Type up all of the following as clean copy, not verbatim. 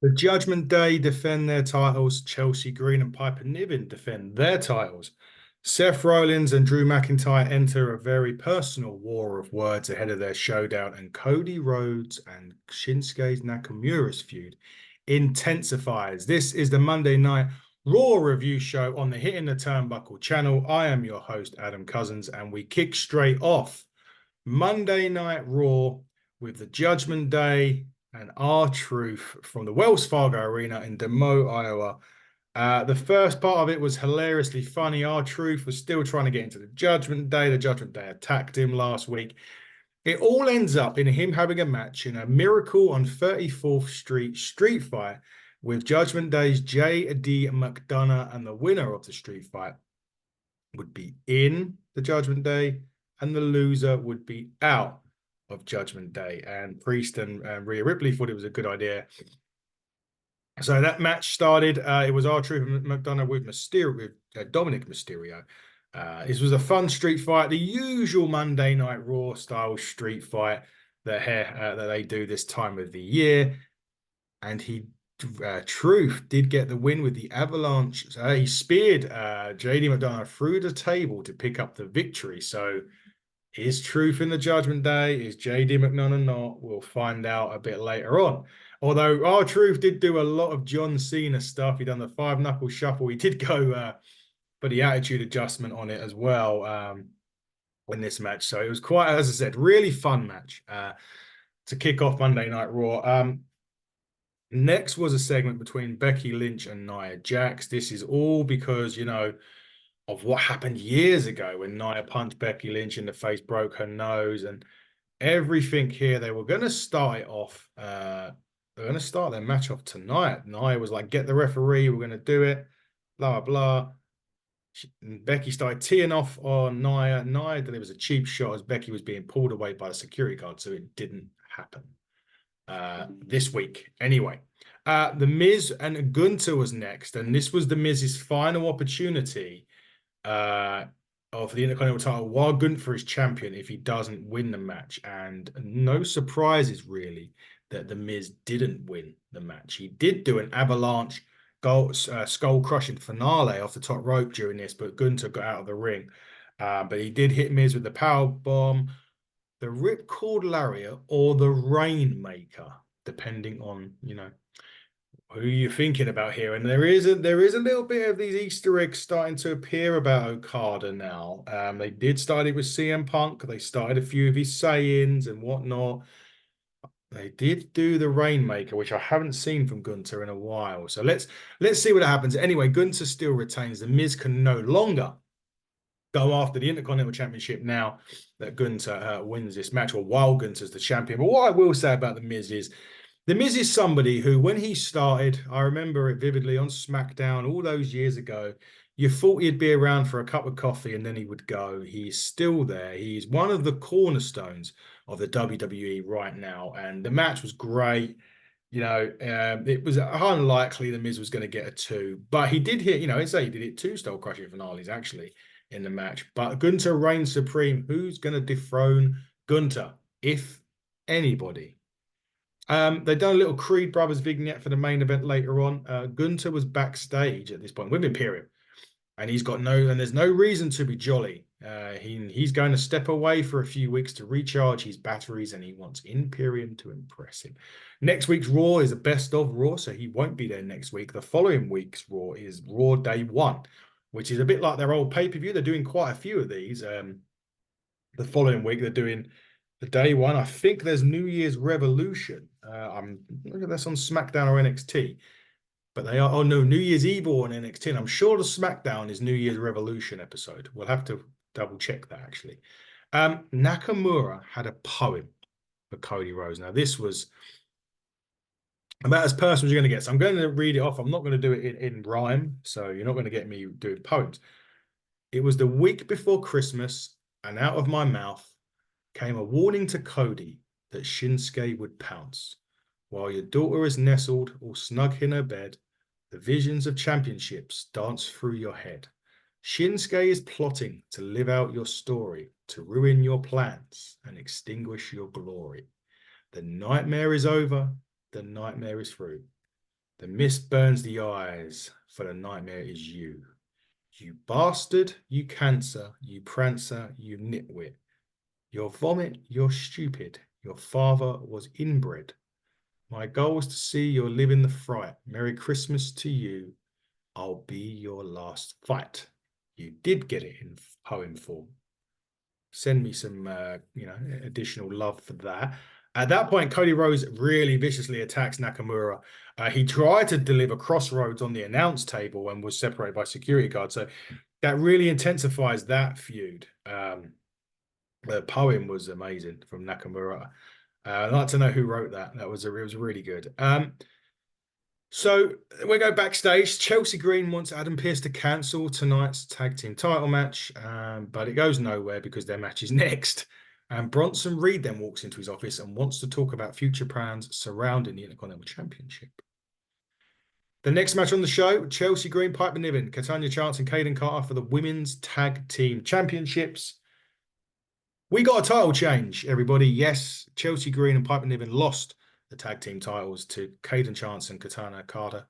The Judgment Day defend their titles. Chelsea Green and Piper Niven defend their titles. Seth Rollins and Drew McIntyre enter a very personal war of words ahead of their showdown, and Cody Rhodes and Shinsuke Nakamura's feud intensifies. This is the Monday Night Raw review show on the Hitting the Turnbuckle channel. I am your host, Adam Cousins, and we kick straight off Monday Night Raw with the Judgment Day and R-Truth from the Wells Fargo Arena in Des Moines, Iowa. The first part of it was hilariously funny. R-Truth was still trying to get into the Judgment Day. The Judgment Day attacked him last week. It all ends up in him having a match in a Miracle on 34th Street street fight with Judgment Day's J.D. McDonagh, and the winner of the street fight would be in the Judgment Day, and the loser would be out of Judgment Day. And Priest and Rhea Ripley thought it was a good idea. So that match started. It was R-Truth and McDonagh with Mysterio, with Dominic Mysterio. This was a fun street fight, the usual Monday Night Raw style street fight that they do this time of the year. And Truth did get the win with the avalanche. He speared JD McDonagh through the table to pick up the victory. So is Truth in the Judgment Day? Is JD McDonagh not? We'll find out a bit later on. Although R-Truth did do a lot of John Cena stuff. He done the 5-knuckle shuffle. He did go for the attitude adjustment on it as well in this match. So it was quite, as I said, really fun match to kick off Monday Night Raw. Next was a segment between Becky Lynch and Nia Jax. This is all because, of what happened years ago when Nia punched Becky Lynch in the face, broke her nose, and everything here. They were going to start it off. They're going to start their match off tonight. Nia was like, get the referee. We're going to do it. Blah, blah. Becky started teeing off on Nia. Nia delivers a cheap shot as Becky was being pulled away by the security guard, so it didn't happen this week. Anyway, The Miz and Gunther was next, and this was The Miz's final opportunity of the Intercontinental title while Gunther is champion if he doesn't win the match. And no surprises, really, that The Miz didn't win the match. He did do an avalanche skull-crushing finale off the top rope during this, but Gunther got out of the ring. But he did hit Miz with the power bomb, the ripcord lariat, or the rainmaker, depending on, who you're thinking about here. And there is a little bit of these Easter eggs starting to appear about Okada now. They did start it with CM Punk. They started a few of his sayings and whatnot. They did do the Rainmaker, which I haven't seen from Gunther in a while. So let's see what happens. Anyway, Gunther still retains. The Miz can no longer go after the Intercontinental Championship now that Gunther wins this match, or while Gunther's the champion. But what I will say about The Miz is somebody who, when he started, I remember it vividly on SmackDown all those years ago, you thought he'd be around for a cup of coffee and then he would go. He's still there. He's one of the cornerstones of the WWE right now. And the match was great. It was unlikely The Miz was going to get a 2, but he did hit, he did hit 2 skull crushing finales actually in the match. But Gunther reigns supreme. Who's going to dethrone Gunther, if anybody? They've done a little Creed Brothers vignette for the main event later on. Gunther was backstage at this point with Imperium, and there's no reason to be jolly. He's going to step away for a few weeks to recharge his batteries, and he wants Imperium to impress him. Next week's Raw is a best of Raw, so he won't be there next week. The following week's Raw is Raw Day 1, which is a bit like their old pay-per-view. They're doing quite a few of these. The following week, they're doing the Day 1. I think there's New Year's Revolution. I'm look at this on SmackDown or NXT. But they are, oh no, New Year's Eve on NXT. And I'm sure the SmackDown is New Year's Revolution episode. We'll have to double check that actually. Nakamura had a poem for Cody Rhodes. Now, this was about as personal as you're going to get. So I'm going to read it off. I'm not going to do it in rhyme. So you're not going to get me doing poems. It was the week before Christmas, and out of my mouth came a warning to Cody that Shinsuke would pounce. While your daughter is nestled all snug in her bed, the visions of championships dance through your head. Shinsuke is plotting to live out your story, to ruin your plans and extinguish your glory. The nightmare is over, the nightmare is through. The mist burns the eyes, for the nightmare is you. You bastard, you cancer, you prancer, you nitwit. Your vomit, you're stupid. Your father was inbred. My goal was to see your live in the fright. Merry Christmas to you. I'll be your last fight. You did get it in poem form. Send me some, additional love for that. At that point, Cody Rhodes really viciously attacks Nakamura. He tried to deliver crossroads on the announce table and was separated by security guards. So that really intensifies that feud. The poem was amazing from Nakamura. I'd like to know who wrote that. It was really good. So we go backstage. Chelsea Green wants Adam Pearce to cancel tonight's tag team title match, but it goes nowhere because their match is next. And Bronson Reed then walks into his office and wants to talk about future plans surrounding the Intercontinental Championship. The next match on the show, Chelsea Green, Piper Niven, Katana Chance and Kayden Carter for the Women's Tag Team Championships. We got a title change, everybody. Yes, Chelsea Green and Piper Niven lost the tag team titles to Kayden Chance and Katana Carter.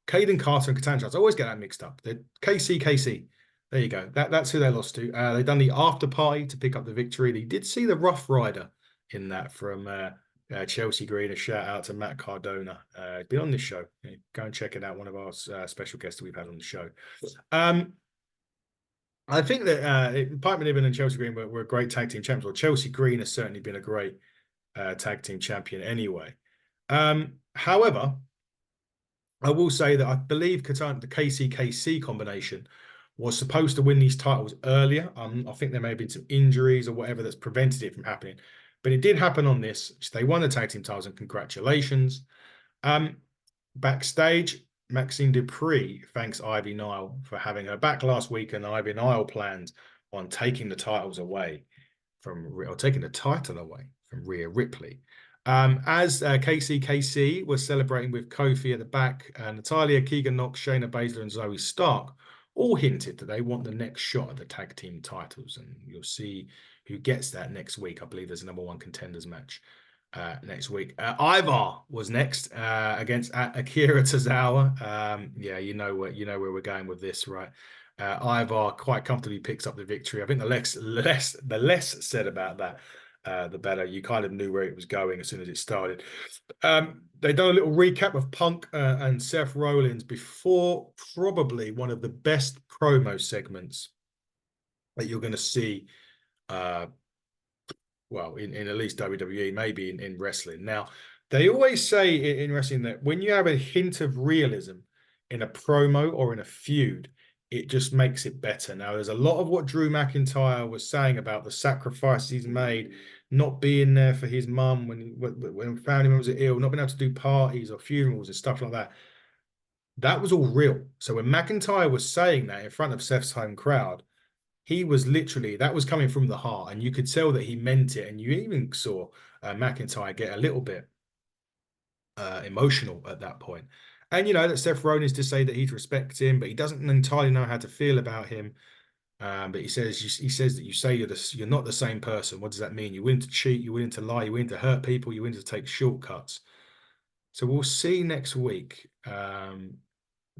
Kayden Carter and Katana Chance. I always get that mixed up. They're KC. There you go. That's who they lost to. They've done the after party to pick up the victory. They did see the Rough Rider in that from Chelsea Green. A shout out to Matt Cardona. Been on this show. Go and check it out. One of our special guests that we've had on the show. I think that Piper Niven and Chelsea Green were great tag team champions. Well, Chelsea Green has certainly been a great tag team champion anyway. However, I will say that I believe Katana, the KC combination was supposed to win these titles earlier. I think there may have been some injuries or whatever that's prevented it from happening. But it did happen on this. They won the tag team titles, and congratulations. Backstage, Maxine Dupree thanks Ivy Nile for having her back last week, and Ivy Nile plans on taking the titles away taking the title away from Rhea Ripley. As KC was celebrating with Kofi at the back, Natalya, Keegan Knox, Shayna Baszler, and Zoe Stark all hinted that they want the next shot at the tag team titles, and you'll see who gets that next week. I believe there's a #1 contenders match next week. Ivar was next against Akira Tozawa. Yeah, you know where we're going with this, right? Ivar quite comfortably picks up the victory. I think the less said about that, the better. You kind of knew where it was going as soon as it started. They've done a little recap of Punk and Seth Rollins before probably one of the best promo segments that you're going to see. Well, in at least WWE, maybe in wrestling. Now, they always say in wrestling that when you have a hint of realism in a promo or in a feud, it just makes it better. Now, there's a lot of what Drew McIntyre was saying about the sacrifices he's made, not being there for his mum when family members are ill, not being able to do parties or funerals and stuff like that. That was all real. So when McIntyre was saying that in front of Seth's home crowd, he was literally, that was coming from the heart, and you could tell that he meant it. And you even saw McIntyre get a little bit emotional at that point. And that Seth Rollins to say that he'd respect him, but he doesn't entirely know how to feel about him. But he says that you say you're not the same person. What does that mean? You're willing to cheat, you're willing to lie, you're willing to hurt people, you're willing to take shortcuts. So we'll see next week.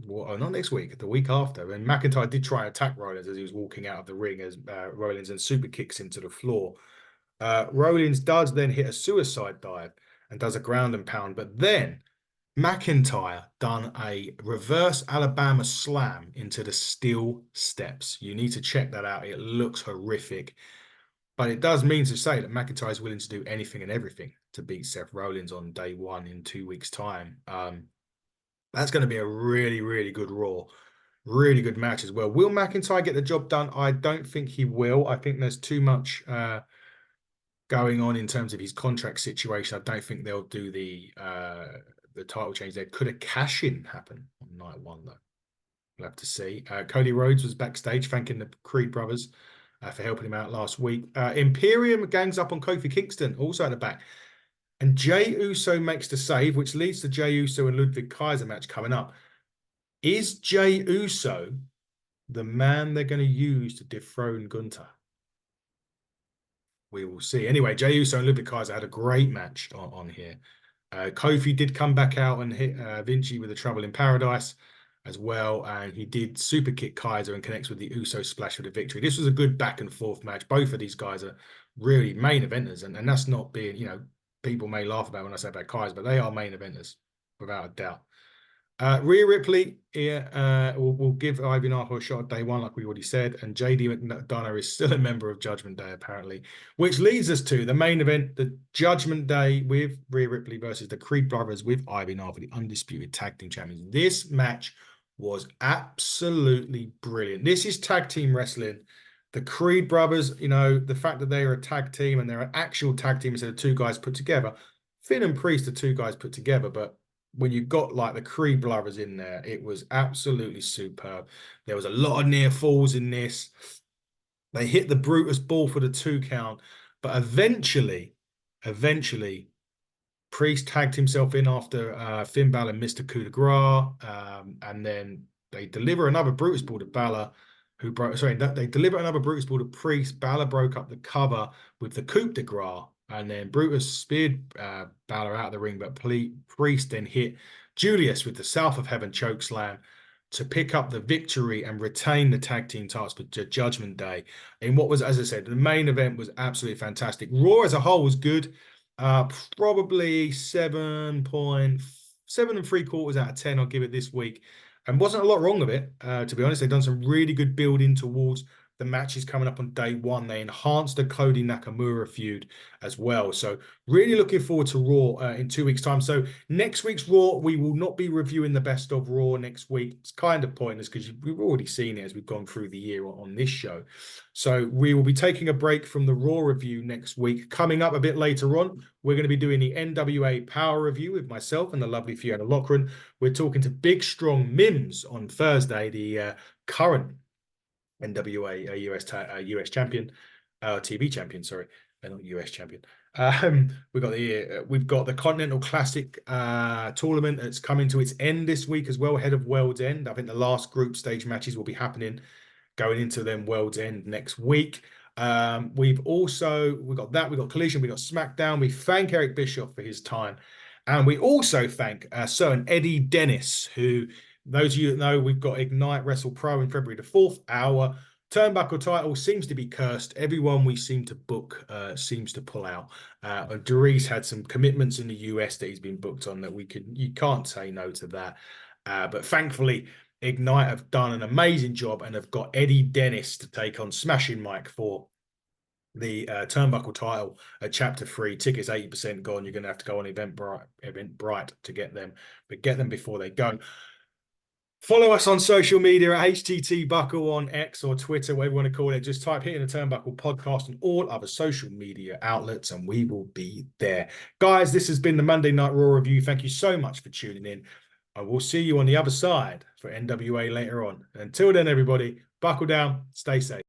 Well, not next week, the week after. And McIntyre did try and attack Rollins as he was walking out of the ring as Rollins and super kicks him to the floor. Rollins does then hit a suicide dive and does a ground and pound, but then McIntyre done a reverse Alabama slam into the steel steps. You need to check that out. It looks horrific, but it does mean to say that McIntyre is willing to do anything and everything to beat Seth Rollins on day 1 in 2 weeks' time. That's going to be a really, really good Raw. Really good match as well. Will McIntyre get the job done? I don't think he will. I think there's too much going on in terms of his contract situation. I don't think they'll do the title change there. Could a cash-in happen on night 1, though? We'll have to see. Cody Rhodes was backstage thanking the Creed brothers for helping him out last week. Imperium gangs up on Kofi Kingston, also at the back. And Jey Uso makes the save, which leads to Jey Uso and Ludwig Kaiser match coming up. Is Jey Uso the man they're going to use to dethrone Gunther? We will see. Anyway, Jey Uso and Ludwig Kaiser had a great match on here. Kofi did come back out and hit Vinci with a Trouble in Paradise as well, and he did super kick Kaiser and connects with the Uso splash for the victory. This was a good back and forth match. Both of these guys are really main eventers, and that's not being, people may laugh about when I say about Kaiser, but they are main eventers without a doubt. Rhea Ripley here will give Ivar a shot at day one, like we already said, and JD McDonagh is still a member of Judgment Day, apparently, which leads us to the main event, the Judgment Day with Rhea Ripley versus the Creed Brothers with Ivar for the Undisputed Tag Team Champions. This match was absolutely brilliant. This is tag team wrestling. The Creed Brothers, the fact that they are a tag team and they're an actual tag team instead of two guys put together. Finn and Priest are two guys put together, but when you got like the Creed Brothers in there, it was absolutely superb. There was a lot of near falls in this. They hit the Brutus ball for the 2 count, but eventually, Priest tagged himself in after Finn Balor missed a coup de grace, and then they deliver another Brutus ball to Balor, they deliver another Brutus ball to Priest. Balor broke up the cover with the coup de grace. And then Brutus speared Bálor out of the ring, but Priest then hit Julius with the South of Heaven chokeslam to pick up the victory and retain the tag team titles for Judgment Day. In what was, as I said, the main event was absolutely fantastic. Raw as a whole was good. Probably 7.7 out of 10. I'll give it this week. And wasn't a lot wrong with it, to be honest. They've done some really good building towards the matches coming up on day one. They enhanced the Cody Nakamura feud as well. So really looking forward to Raw in 2 weeks' time. So next week's Raw, we will not be reviewing the best of Raw next week. It's kind of pointless because we've already seen it as we've gone through the year on this show. So we will be taking a break from the Raw review next week. Coming up a bit later on, we're going to be doing the NWA Power Review with myself and the lovely Fiona Loughran. We're talking to Big Strong Mims on Thursday, the current NWA US champion, TV champion, sorry, not US champion. We've got the Continental Classic tournament that's coming to its end this week as well, ahead of World's End. I think the last group stage matches will be happening going into them World's End next week. We've got Collision, we've got SmackDown. We thank Eric Bischoff for his time, and we also thank certain Eddie Dennis, who, those of you that know, we've got Ignite Wrestle Pro in February the 4th. Our turnbuckle title seems to be cursed. Everyone we seem to book seems to pull out. Dries had some commitments in the US that he's been booked on that you can't say no to that. But thankfully, Ignite have done an amazing job and have got Eddie Dennis to take on Smashing Mike for the turnbuckle title at Chapter 3. Tickets 80% gone. You're going to have to go on Eventbrite to get them, but get them before they go. Follow us on social media at HTT Buckle on X or Twitter, whatever you want to call it. Just type Hitting the Turnbuckle podcast on all other social media outlets and we will be there. Guys, this has been the Monday Night Raw review. Thank you so much for tuning in. I will see you on the other side for NWA later on. Until then, everybody, buckle down, stay safe.